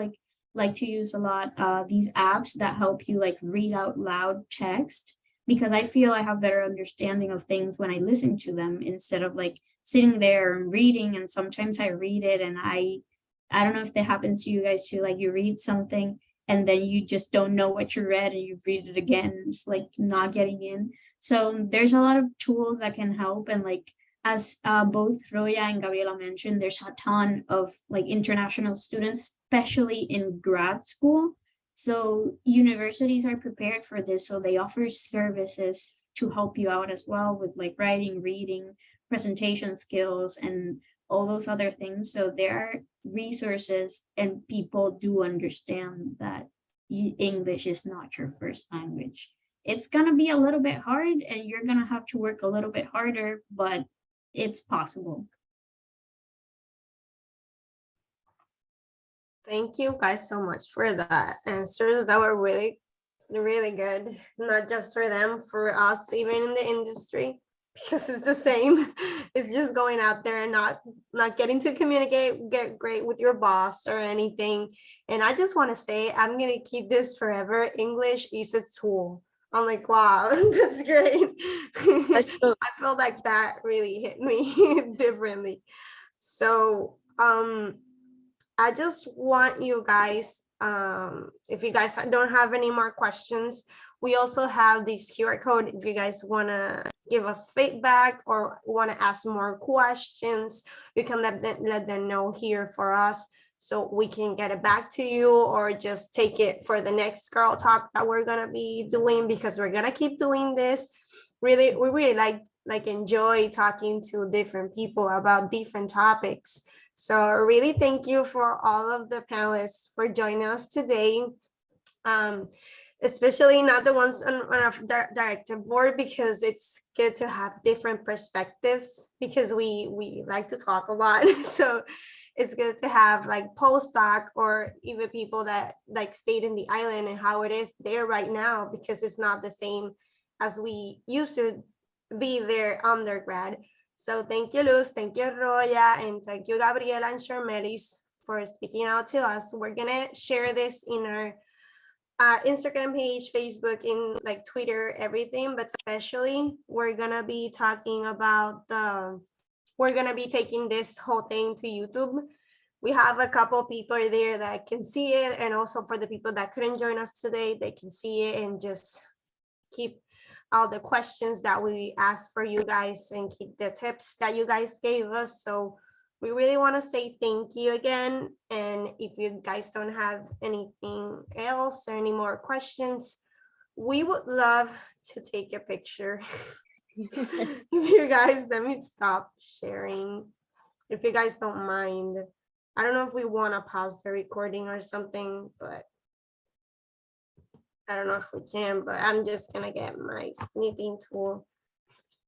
like to use a lot these apps that help you like read out loud text, because I feel I have better understanding of things when I listen to them instead of like sitting there and reading. And sometimes I read it and I don't know if that happens to you guys too, like you read something and then you just don't know what you read and you read it again, it's like not getting in. So there's a lot of tools that can help. And like as both Roya and Gabriela mentioned, there's a ton of like international students, especially in grad school. So universities are prepared for this. So they offer services to help you out as well with like writing, reading, presentation skills, and all those other things. So there are resources, and people do understand that English is not your first language. It's going to be a little bit hard and you're going to have to work a little bit harder, but it's possible. Thank you guys so much for the answers that were really, really good. Not just for them, for us, even in the industry, because it's the same. It's just going out there and not getting to communicate, get great with your boss or anything. And I just want to say, I'm gonna keep this forever. English is a tool. I'm like, wow, that's great. That's true. I feel like that really hit me differently. So I just want you guys, if you guys don't have any more questions, we also have this QR code. If you guys want to give us feedback or want to ask more questions, you can let them know here for us so we can get it back to you, or just take it for the next girl talk that we're going to be doing, because we're going to keep doing this. Really, we really enjoy talking to different people about different topics. So really thank you for all of the panelists for joining us today. Especially not the ones on our director board, because it's good to have different perspectives, because we like to talk a lot. So it's good to have like postdoc or even people that like stayed in the island and how it is there right now, because it's not the same as we used to be there undergrad. So thank you, Luz, thank you, Roya, and thank you, Gabriela and Charmelis, for speaking out to us. We're gonna share this in our Instagram page, Facebook, in like Twitter, everything, but especially we're gonna be talking about we're gonna be taking this whole thing to YouTube. We have a couple people there that can see it, and also for the people that couldn't join us today, they can see it and just keep all the questions that we asked for you guys and keep the tips that you guys gave us. So we really want to say thank you again. And if you guys don't have anything else or any more questions, we would love to take a picture. If you guys, let me stop sharing. If you guys don't mind. I don't know if we want to pause the recording or something, but I don't know if we can, but I'm just gonna get my snipping tool